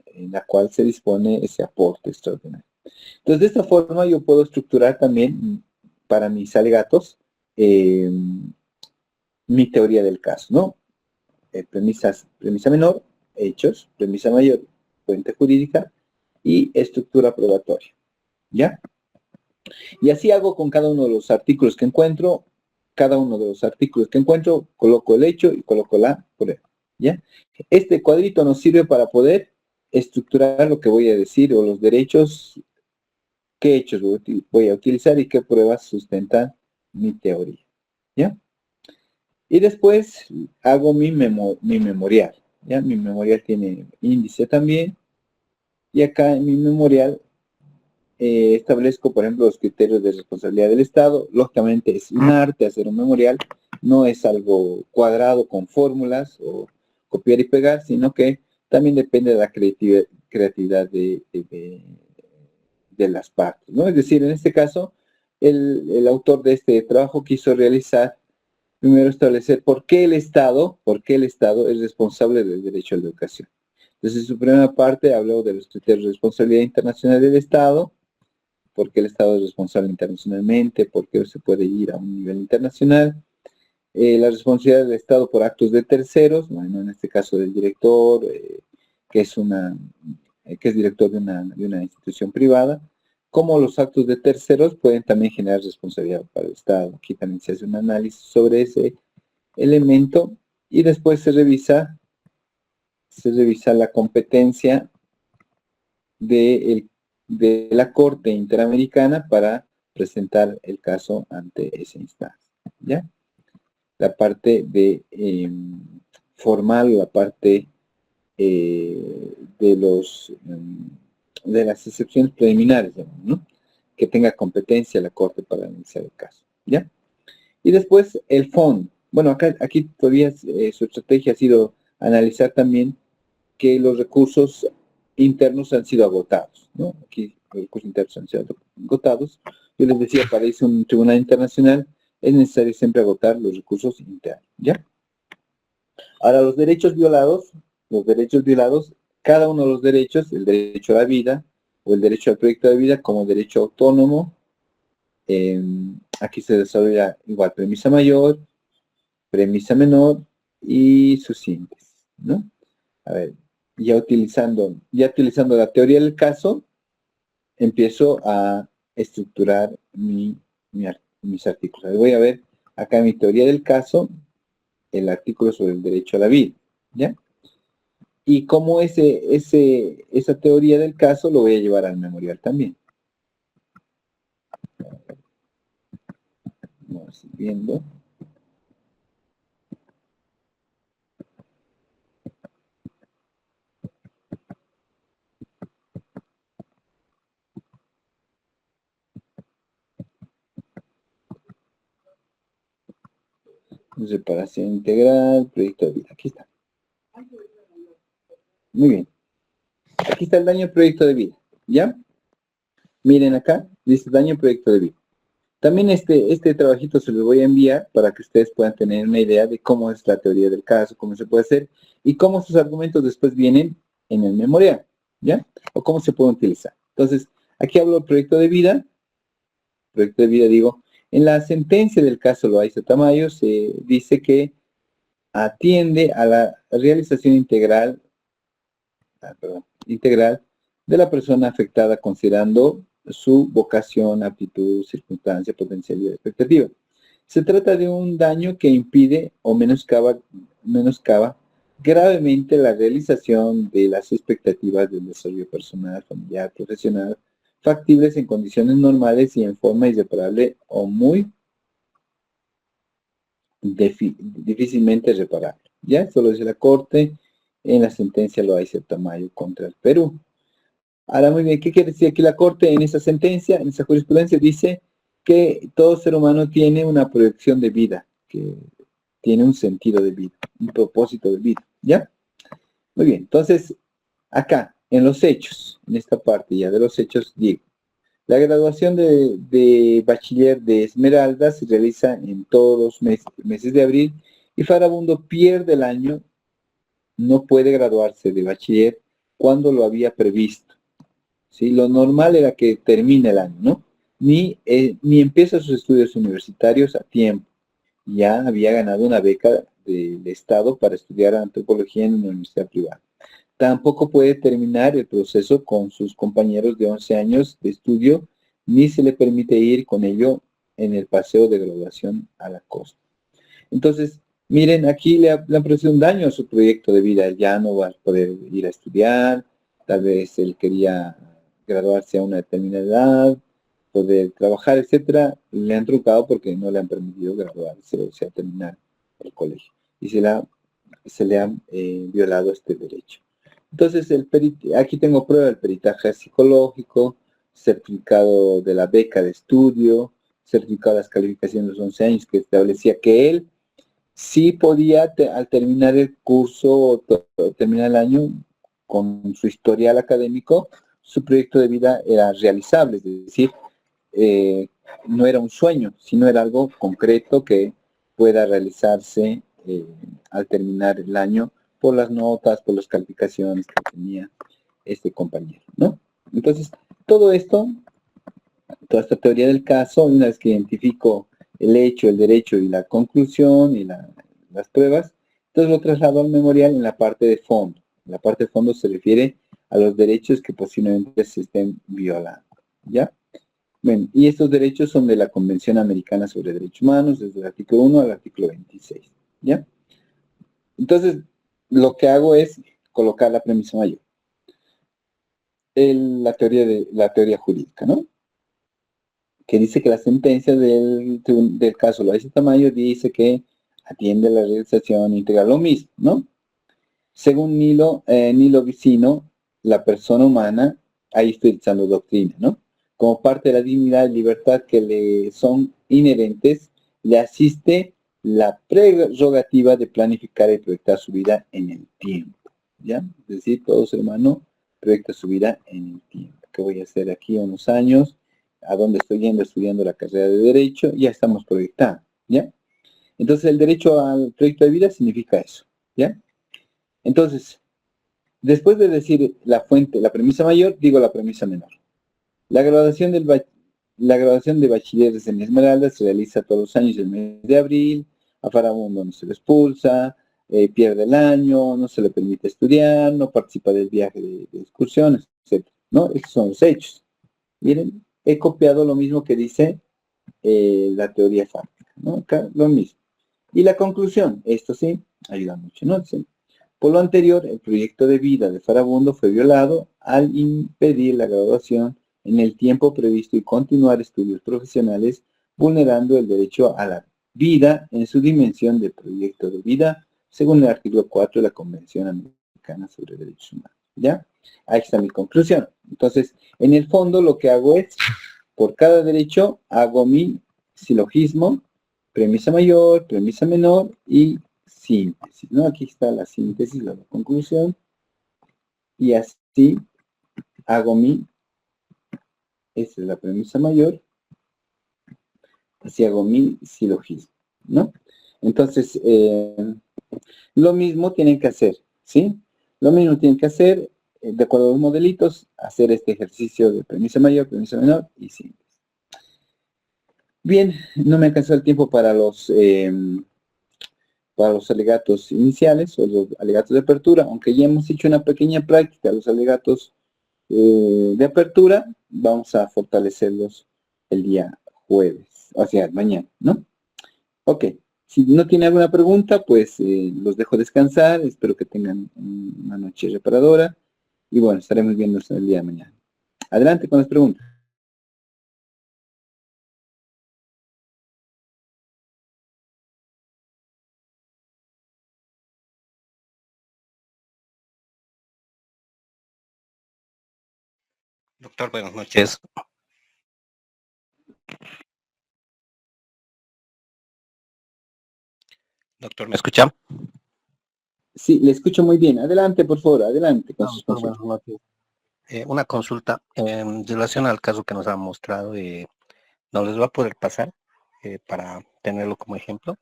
en la cual se dispone ese aporte extraordinario. Entonces, de esta forma yo puedo estructurar también para mis alegatos mi teoría del caso, ¿no? Premisa menor, hechos; premisa mayor, fuente jurídica; y estructura probatoria, ¿ya? Y así hago con cada uno de los artículos que encuentro. Cada uno de los artículos que encuentro, coloco el hecho y coloco la prueba, ¿ya? Este cuadrito nos sirve para poder estructurar lo que voy a decir, o los derechos, qué hechos voy a utilizar y qué pruebas sustentan mi teoría, ¿ya? Y después hago mi memorial, ¿ya? Mi memorial tiene índice también. Y acá en mi memorial establezco, por ejemplo, los criterios de responsabilidad del Estado. Lógicamente es un arte hacer un memorial, no es algo cuadrado con fórmulas o copiar y pegar, sino que también depende de la creatividad de las partes, ¿no? Es decir, en este caso, el autor de este trabajo quiso realizar, primero, establecer por qué el Estado es responsable del derecho a la educación. Entonces, en su primera parte habló de los criterios de responsabilidad internacional del Estado, por qué el Estado es responsable internacionalmente, por qué se puede ir a un nivel internacional, la responsabilidad del Estado por actos de terceros, bueno, en este caso del director, que es director de una institución privada, cómo los actos de terceros pueden también generar responsabilidad para el Estado. Aquí también se hace un análisis sobre ese elemento, y después se revisa la competencia de la Corte Interamericana para presentar el caso ante esa instancia, ¿ya? La parte formal, la parte de las excepciones preliminares, ¿no? Que tenga competencia la Corte para analizar el caso, ¿ya? Y después el fondo. Bueno, aquí todavía su estrategia ha sido analizar también que los recursos internos han sido agotados, ¿no? Aquí los recursos internos han sido agotados. Yo les decía, para irse a un tribunal internacional es necesario siempre agotar los recursos internos, ¿ya? Ahora, los derechos violados, cada uno de los derechos, el derecho a la vida o el derecho al proyecto de vida como derecho autónomo, aquí se desarrolla igual premisa mayor, premisa menor y sus síntesis, ¿no? A ver, ya utilizando la teoría del caso, empiezo a estructurar mis artículos. Voy a ver acá en mi teoría del caso, el artículo sobre el derecho a la vida, ¿ya? Y cómo esa teoría del caso lo voy a llevar al memorial también. Vamos viendo. Reparación integral, proyecto de vida. Aquí está. Muy bien. Aquí está el daño proyecto de vida. ¿Ya? Miren acá, dice daño proyecto de vida. También este trabajito se lo voy a enviar para que ustedes puedan tener una idea de cómo es la teoría del caso, cómo se puede hacer y cómo sus argumentos después vienen en el memorial, ¿ya? O cómo se pueden utilizar. Entonces, aquí hablo del proyecto de vida digo, en la sentencia del caso Loaiza Tamayo se dice que atiende a la realización integral de la persona afectada considerando su vocación, aptitud, circunstancia, potencialidad, expectativa. Se trata de un daño que impide o menoscaba gravemente la realización de las expectativas del desarrollo personal, familiar, profesional, factibles en condiciones normales y en forma irreparable o muy difícilmente reparable. Ya, esto lo dice la Corte en la sentencia Loaiza Tamayo contra el Perú. Ahora, muy bien, ¿qué quiere decir aquí la Corte en esa sentencia, en esa jurisprudencia? Dice que todo ser humano tiene una proyección de vida, que tiene un sentido de vida, un propósito de vida, ¿ya? Muy bien, entonces, acá, en los hechos, en esta parte ya de los hechos, digo, la graduación de bachiller de Esmeralda se realiza en todos los meses de abril y Farabundo pierde el año, no puede graduarse de bachiller cuando lo había previsto. ¿Sí? Lo normal era que termine el año, ¿no? Ni empieza sus estudios universitarios a tiempo. Ya había ganado una beca del Estado para estudiar antropología en una universidad privada. Tampoco puede terminar el proceso con sus compañeros de 11 años de estudio, ni se le permite ir con ello en el paseo de graduación a la costa. Entonces, miren, aquí le han producido un daño a su proyecto de vida. Ya no va a poder ir a estudiar, tal vez él quería graduarse a una determinada edad, poder trabajar, etcétera. Le han trucado porque no le han permitido graduarse, o sea, terminar el colegio. Y se le ha violado este derecho. Entonces, aquí tengo prueba del peritaje psicológico, certificado de la beca de estudio, certificado de las calificaciones de los 11 años que establecía que él sí podía, al terminar el curso o terminar el año con su historial académico, su proyecto de vida era realizable, es decir, no era un sueño, sino era algo concreto que pueda realizarse al terminar el año por las notas, por las calificaciones que tenía este compañero, ¿no? Entonces, todo esto, toda esta teoría del caso, una vez que identifico el hecho, el derecho y la conclusión y las pruebas, entonces lo traslado al memorial en la parte de fondo. La parte de fondo se refiere a los derechos que posiblemente se estén violando, ¿ya? Bueno, y estos derechos son de la Convención Americana sobre Derechos Humanos, desde el artículo 1 al artículo 26, ¿ya? Entonces, lo que hago es colocar la premisa mayor. La teoría jurídica, ¿no? Que dice que la sentencia del caso Loaiza Tamayo dice que atiende a la realización integral, lo mismo, ¿no? Según Nilo Vicino, la persona humana, ahí estoy utilizando doctrina, ¿no? Como parte de la dignidad y libertad que le son inherentes, le asiste la prerrogativa de planificar y proyectar su vida en el tiempo, ¿ya? Es decir, todo ser humano proyecta su vida en el tiempo. ¿Qué voy a hacer aquí unos años? ¿A dónde estoy yendo estudiando la carrera de Derecho? Ya estamos proyectando, ¿ya? Entonces, el derecho al proyecto de vida significa eso, ¿ya? Entonces, después de decir la fuente, la premisa mayor, digo la premisa menor. La graduación de bachilleres en Esmeralda se realiza todos los años el mes de abril, a Farabundo no se lo expulsa, pierde el año, no se le permite estudiar, no participa del viaje de excursiones, etc. ¿No? Estos son los hechos. Miren, he copiado lo mismo que dice la teoría fáctica, ¿no? Acá lo mismo. Y la conclusión, esto sí, ayuda mucho, ¿no? Dice, por lo anterior, el proyecto de vida de Farabundo fue violado al impedir la graduación en el tiempo previsto y continuar estudios profesionales, vulnerando el derecho a la vida en su dimensión de proyecto de vida, según el artículo 4 de la Convención Americana sobre Derechos Humanos. ¿Ya? Ahí está mi conclusión. Entonces, en el fondo lo que hago es, por cada derecho, hago mi silogismo, premisa mayor, premisa menor y síntesis, ¿no? Aquí está la síntesis, la conclusión, y así hago esta es la premisa mayor, así hago mi silogismo, ¿no? Entonces, lo mismo tienen que hacer, ¿sí? Lo mismo tienen que hacer, de acuerdo a los modelitos, hacer este ejercicio de premisa mayor, premisa menor y síntesis. Bien, no me alcanzó el tiempo para los alegatos iniciales o los alegatos de apertura, aunque ya hemos hecho una pequeña práctica de los alegatos de apertura, vamos a fortalecerlos el día jueves, o sea, mañana, ¿no? Ok, si no tiene alguna pregunta, pues los dejo descansar, espero que tengan una noche reparadora, y bueno, estaremos viéndonos el día de mañana. Adelante con las preguntas. Doctor, buenas noches. Doctor, ¿me escucha? Sí, le escucho muy bien. Adelante, por favor, adelante con sus Doctor, consultas. buenas noches. Una consulta en relación al caso que nos ha mostrado. ¿No les va a poder pasar para tenerlo como ejemplo?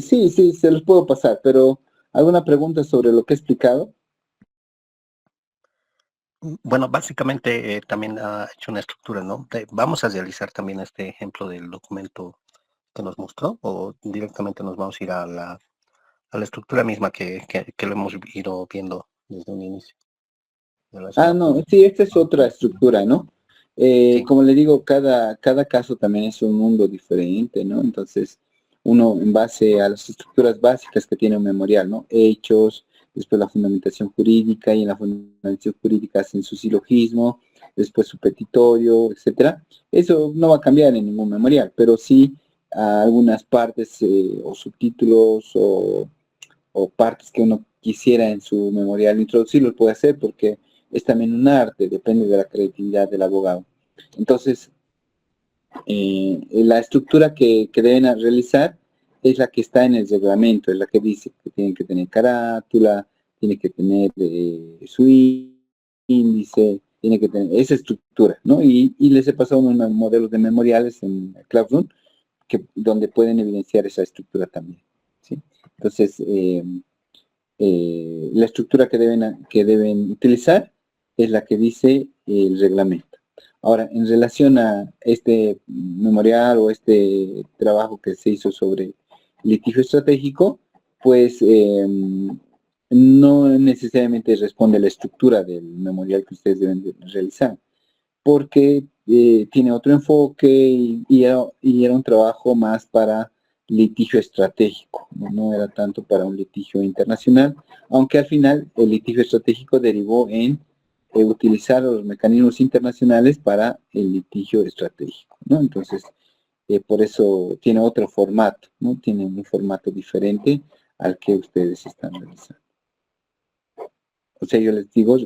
Sí, se los puedo pasar, pero ¿alguna pregunta sobre lo que he explicado? Bueno, básicamente también ha hecho una estructura, ¿no? ¿Vamos a realizar también este ejemplo del documento que nos mostró o directamente nos vamos a ir a la estructura misma que lo hemos ido viendo desde un inicio? No, sí, esta es otra estructura, ¿no? Sí. Como le digo, cada caso también es un mundo diferente, ¿no? Entonces, uno en base a las estructuras básicas que tiene un memorial, ¿no? Hechos, después la fundamentación jurídica, y en la fundamentación jurídica hacen su silogismo, después su petitorio, etcétera. Eso no va a cambiar en ningún memorial, pero sí algunas partes o subtítulos o partes que uno quisiera en su memorial introducir, lo puede hacer porque es también un arte, depende de la creatividad del abogado. Entonces, la estructura que deben realizar es la que está en el reglamento, es la que dice que tienen que tener carátula, tiene que tener su índice, tiene que tener esa estructura, ¿no? Y les he pasado unos modelos de memoriales en Classroom donde pueden evidenciar esa estructura también, ¿sí? Entonces, la estructura que deben utilizar es la que dice el reglamento. Ahora, en relación a este memorial o este trabajo que se hizo sobre litigio estratégico, pues no necesariamente responde la estructura del memorial que ustedes deben realizar, porque tiene otro enfoque y era un trabajo más para litigio estratégico, no era tanto para un litigio internacional, aunque al final el litigio estratégico derivó en utilizar los mecanismos internacionales para el litigio estratégico, ¿no? Entonces, por eso tiene otro formato, ¿no? Tiene un formato diferente al que ustedes están realizando. O sea, yo les digo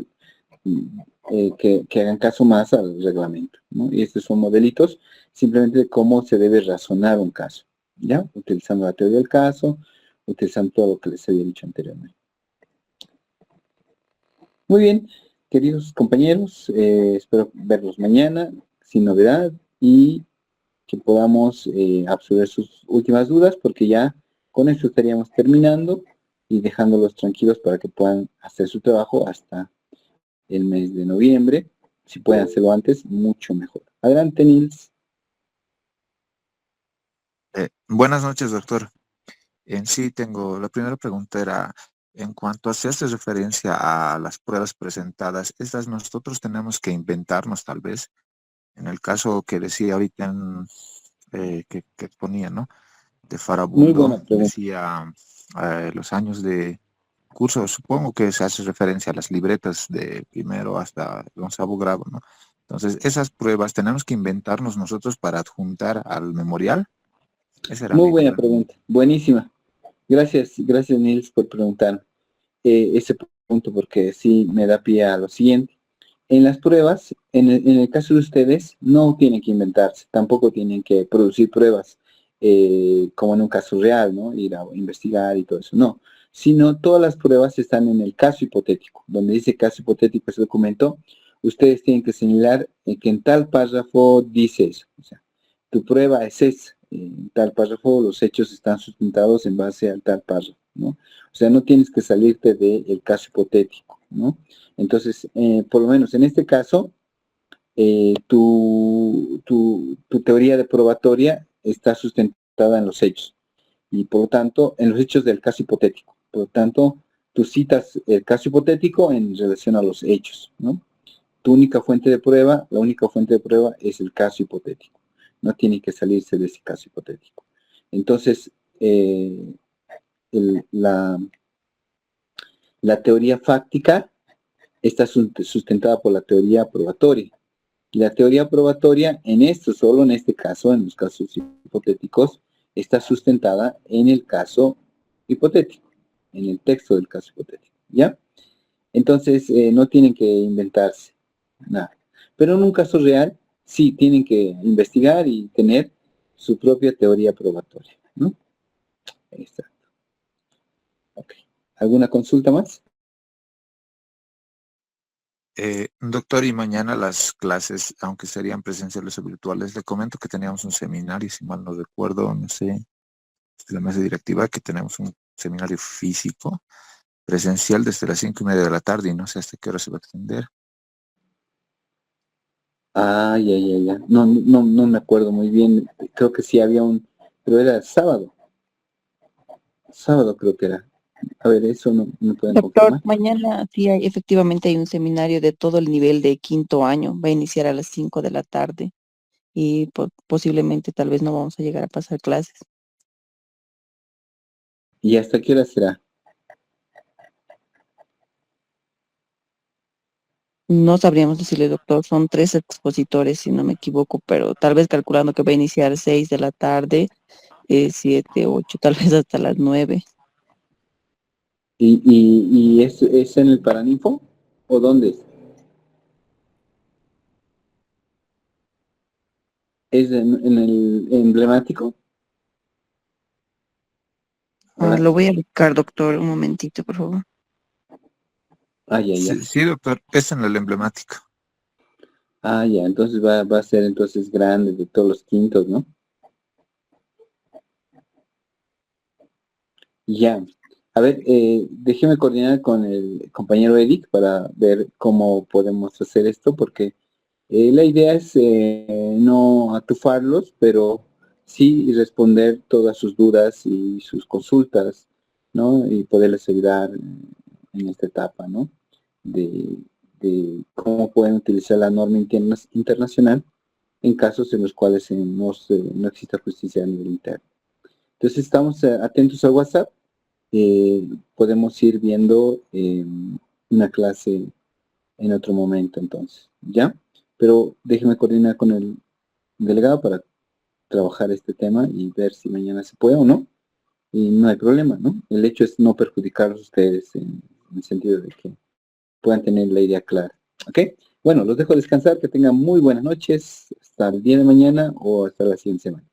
que hagan caso más al reglamento, ¿no? Y estos son modelitos simplemente de cómo se debe razonar un caso, ¿ya? Utilizando la teoría del caso, utilizando todo lo que les había dicho anteriormente. Muy bien, queridos compañeros, espero verlos mañana sin novedad y que podamos absorber sus últimas dudas, porque ya con esto estaríamos terminando y dejándolos tranquilos para que puedan hacer su trabajo hasta el mes de noviembre. Si pueden hacerlo antes, mucho mejor. Adelante, Nils. Buenas noches, doctor. En sí tengo, la primera pregunta era, en cuanto a si hace referencia a las pruebas presentadas, estas nosotros tenemos que inventarnos tal vez, en el caso que decía ahorita que ponía, ¿no? De Muy buena Farabundo, pregunta. decía los años de curso, supongo que se hace referencia a las libretas de primero hasta el 11º grado, ¿no? Entonces, esas pruebas tenemos que inventarnos nosotros para adjuntar al memorial. Esa era Muy mi buena duda. pregunta, buenísima. Gracias, gracias Nils por preguntar ese punto porque sí me da pie a lo siguiente. En las pruebas, en el caso de ustedes, no tienen que inventarse, tampoco tienen que producir pruebas como en un caso real, ¿no? Ir a investigar y todo eso, no. Sino todas las pruebas están en el caso hipotético. Donde dice caso hipotético ese documento, ustedes tienen que señalar que en tal párrafo dice eso. O sea, tu prueba es esa. En tal párrafo los hechos están sustentados en base al tal párrafo, ¿no? O sea, no tienes que salirte del caso hipotético, ¿no? Entonces, por lo menos en este caso, tu teoría de probatoria está sustentada en los hechos y por lo tanto, en los hechos del caso hipotético. Por lo tanto, tú citas el caso hipotético en relación a los hechos, ¿no? Tu única fuente de prueba, la única fuente de prueba es el caso hipotético. No tiene que salirse de ese caso hipotético. Entonces, la teoría fáctica está sustentada por la teoría probatoria. Y la teoría probatoria, solo en este caso, en los casos hipotéticos, está sustentada en el caso hipotético, en el texto del caso hipotético, ¿ya? Entonces, no tienen que inventarse nada. Pero en un caso real, sí tienen que investigar y tener su propia teoría probatoria, ¿no? Exacto. Ok. ¿Alguna consulta más? Doctor, y mañana las clases, aunque serían presenciales o virtuales, le comento que teníamos un seminario, si mal no recuerdo, no sé, de la mesa directiva, que tenemos un seminario físico, presencial desde las 5:30 de la tarde y no sé hasta qué hora se va a extender. Ah, ya. No me acuerdo muy bien. Creo que sí había pero era sábado. Sábado creo que era. A ver, eso no me pueden Doctor, confirmar. mañana sí efectivamente hay un seminario de todo el nivel de 5º año. Va a iniciar a las 5 de la tarde y posiblemente tal vez no vamos a llegar a pasar clases. ¿Y hasta qué hora será? No sabríamos decirle, doctor, son 3 expositores, si no me equivoco, pero tal vez calculando que va a iniciar 6 de la tarde, 7, 8, tal vez hasta las 9. ¿Y es en el Paraninfo? ¿O dónde es? ¿Es en el emblemático? Hola. Lo voy a buscar, doctor, un momentito, por favor. Ah, ya. Sí, doctor, es en el emblemático. Ah, ya, entonces va a ser entonces grande de todos los quintos, ¿no? Ya. A ver, déjeme coordinar con el compañero Eric para ver cómo podemos hacer esto, porque la idea es no atufarlos, pero sí responder todas sus dudas y sus consultas, ¿no? Y poderles ayudar en esta etapa, ¿no? De cómo pueden utilizar la norma internacional en casos en los cuales no exista justicia a nivel interno. Entonces estamos atentos al WhatsApp. Podemos ir viendo una clase en otro momento entonces, ¿ya? Pero déjeme coordinar con el delegado para trabajar este tema y ver si mañana se puede o no. Y no hay problema, ¿no? El hecho es no perjudicarlos a ustedes en el sentido de que puedan tener la idea clara, ¿ok? Bueno, los dejo descansar, que tengan muy buenas noches, hasta el día de mañana o hasta la siguiente semana.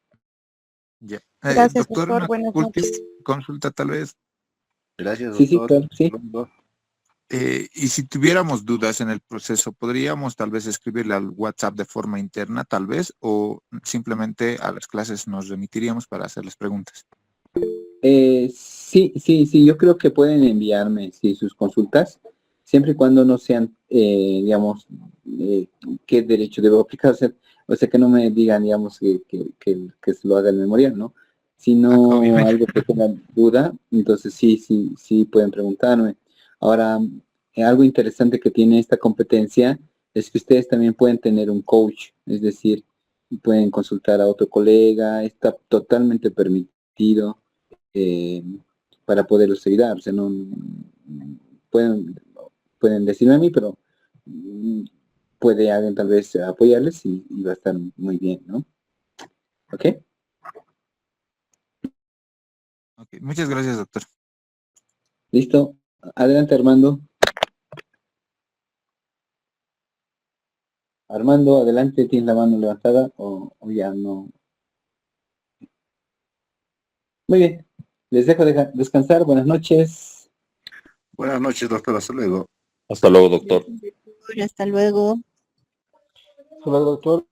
Ya. Gracias, Doctor, doctor. una Buenas última noches. consulta tal vez. Gracias, Sí, doctor. claro, sí. Y si tuviéramos dudas en el proceso, ¿podríamos tal vez escribirle al WhatsApp de forma interna, tal vez, o simplemente a las clases nos remitiríamos para hacerles preguntas? Sí, yo creo que pueden enviarme sus consultas, siempre y cuando no sean, digamos, qué derecho debo aplicar, o sea, que no me digan, digamos, que se lo haga el memorial, ¿no? Si no, Obviamente. algo que tengan duda, entonces sí pueden preguntarme. Ahora, algo interesante que tiene esta competencia es que ustedes también pueden tener un coach, es decir, pueden consultar a otro colega, está totalmente permitido eh, para poderlos ayudar. O sea, no pueden, pueden decirme a mí, pero mm, puede alguien tal vez apoyarles y va a estar muy bien, ¿no? ¿Ok? Ok, muchas gracias, doctor. ¿Listo? Adelante, Armando. Armando, adelante, ¿tienes la mano levantada o ya no? Muy bien, les dejo descansar, buenas noches. Buenas noches, doctor. Hasta luego. Hasta luego, doctor. Hasta luego. Hasta luego, doctor.